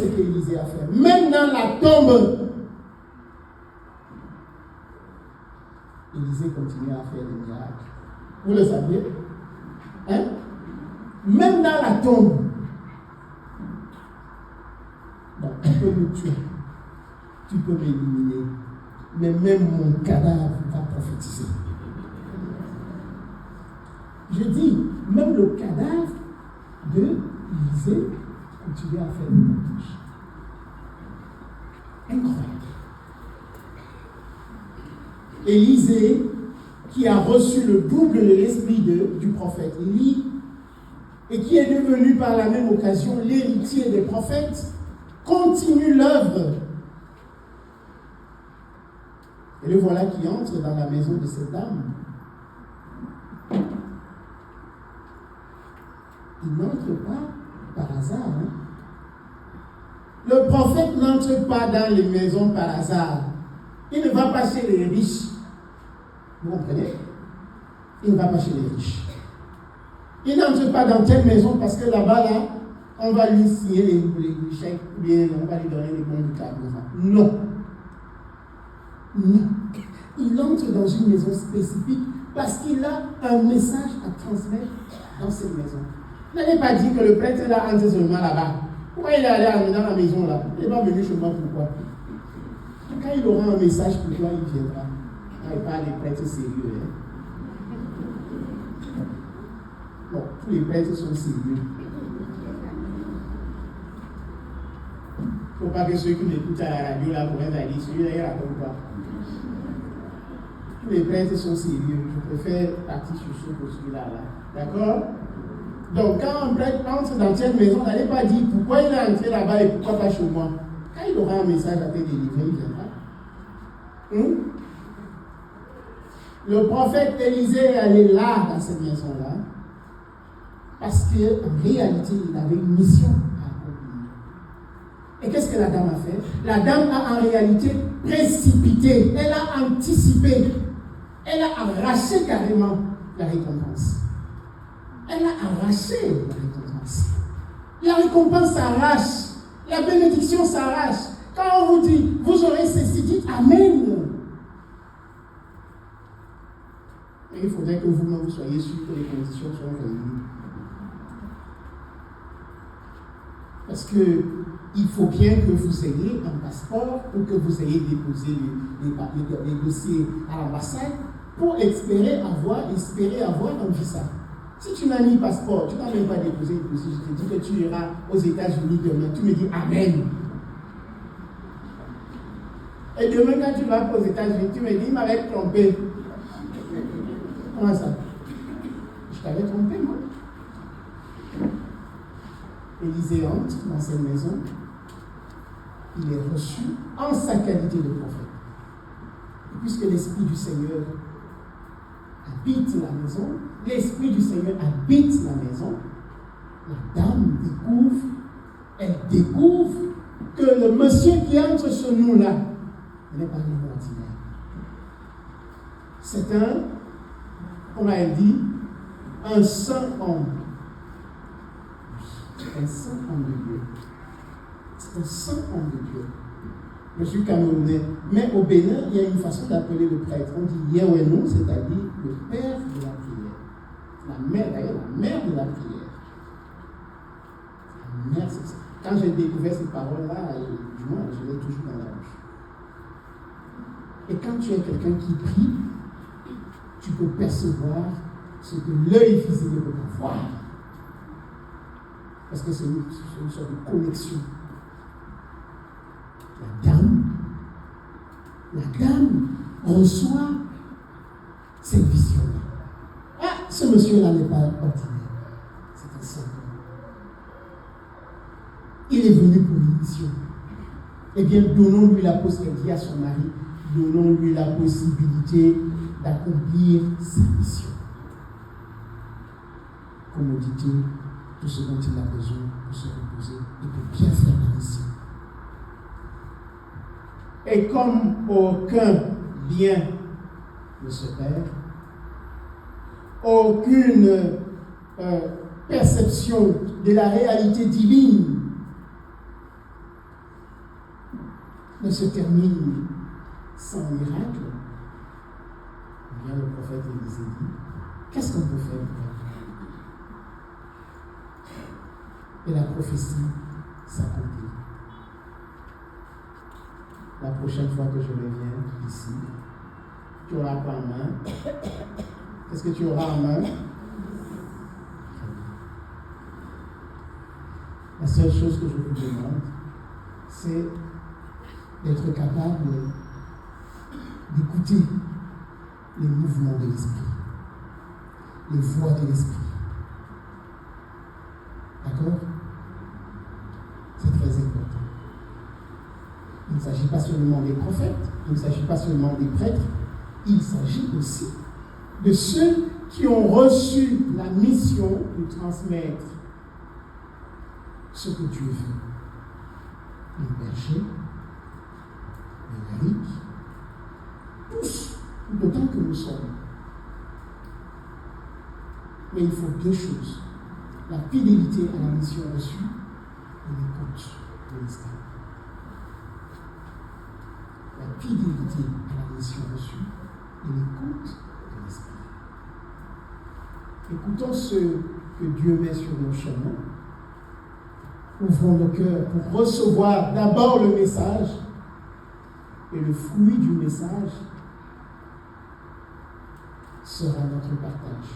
ce qu'Élisée a fait. Même dans la tombe, Élisée continue à faire des miracles. Vous le saviez? Hein? Même dans la tombe. Donc, tu peux me tuer. Tu peux m'éliminer. Mais même mon cadavre va prophétiser. Je dis, même le cadavre de Élisée continue à faire des prodiges. Incroyable. Élisée, qui a reçu le double de l'esprit du prophète Élie, et qui est devenu par la même occasion l'héritier des prophètes, continue l'œuvre. Et le voilà qui entre dans la maison de cette dame. Il n'entre pas par hasard. Hein? Le prophète n'entre pas dans les maisons par hasard. Il ne va pas chez les riches. Vous comprenez? Il ne va pas chez les riches. Il n'entre pas dans telle maison parce que là-bas, là, on va lui signer les chèques, ou bien on va lui donner les bons du carburant. Non. Non. Il entre dans une maison spécifique parce qu'il a un message à transmettre dans cette maison. N'allez pas dire que le prêtre là entre seulement là-bas. Pourquoi il est allé dans la maison là? Il n'est pas venu chez moi, pourquoi? Quand il aura un message pour toi, il viendra. Il parle des prêtres sérieux. Hein? Bon, tous les prêtres sont sérieux. Il ne faut pas que ceux qui m'écoutent à la radio là pourraient dire celui-là il raconte quoi. Tous les prêtres sont sérieux. Je préfère partir sur ce que celui-là. D'accord? Donc, quand un prêtre entre dans cette maison, n'allez pas dire pourquoi il est entré là-bas et pourquoi pas chez moi. Quand il aura un message à te délivrer, il viendra. Le prophète Élisée est allé là, dans cette maison-là, parce qu'en réalité, il avait une mission à accomplir. Et qu'est-ce que la dame a fait? La dame a en réalité précipité, elle a anticipé, elle a arraché carrément la récompense. Elle a arraché la récompense. La récompense s'arrache, la bénédiction s'arrache. Quand on vous dit, vous aurez ceci, dites Amen. Mais il faudrait que vous-même vous soyez sûr que les conditions sont réunies. Parce qu'il faut bien que vous ayez un passeport ou que vous ayez déposé les papiers, les dossiers à l'ambassade pour espérer avoir un visa. Si tu n'as ni passeport, tu n'as même pas déposé le dossier, je te dis que tu iras aux États-Unis demain, tu me dis Amen. Et demain, quand tu vas aux États-Unis, tu me dis, il m'avait trompé. Comment ça? Je t'avais trompé, moi. Élisée entre dans cette maison. Il est reçu en sa qualité de prophète. Et puisque l'Esprit du Seigneur habite la maison, l'Esprit du Seigneur habite la maison, la dame découvre que le monsieur qui entre chez nous là, il n'est pas un ordinaire. C'est on a dit, un saint homme. C'est un saint homme de Dieu. C'est un saint homme de Dieu. Je suis camerounais. Mais au Bénin, il y a une façon d'appeler le prêtre. On dit Yéwénou, c'est-à-dire le père de la prière. La mère, d'ailleurs, la mère de la prière. La mère, c'est ça. Quand j'ai découvert cette parole-là, du moins, je l'ai toujours dans la bouche. Et quand tu es quelqu'un qui prie, tu peux percevoir ce que l'œil physique ne peut pas voir. Parce que c'est une sorte de connexion. La dame reçoit cette vision-là. Ah, ce monsieur-là n'est pas ordinaire. C'est un saint homme. Il est venu pour une mission. Eh bien, donnons-lui la possibilité à son mari, donnons-lui la possibilité d'accomplir sa mission. Commodité, tout ce dont il a besoin pour se reposer et pour bien faire la mission. Et comme aucun bien ne se perd, aucune perception de la réalité divine ne se termine sans miracle, eh bien le prophète Élisée dit, qu'est-ce qu'on peut faire? Et la prophétie s'accomplit. La prochaine fois que je reviens ici, tu auras quoi en main? Qu'est-ce que tu auras en main? La seule chose que je vous demande, c'est d'être capable d'écouter les mouvements de l'esprit, les voix de l'esprit. D'accord? C'est très important. Il ne s'agit pas seulement des prophètes, il ne s'agit pas seulement des prêtres, il s'agit aussi de ceux qui ont reçu la mission de transmettre ce que Dieu veut. Les bergers, les laïcs, tous, d'autant que nous sommes. Mais il faut deux choses. La fidélité à la mission reçue et l'écoute de l'esprit. La fidélité à la mission reçue et l'écoute de l'esprit. Écoutons ce que Dieu met sur nos chemins. Ouvrons nos cœurs pour recevoir d'abord le message et le fruit du message sera notre partage.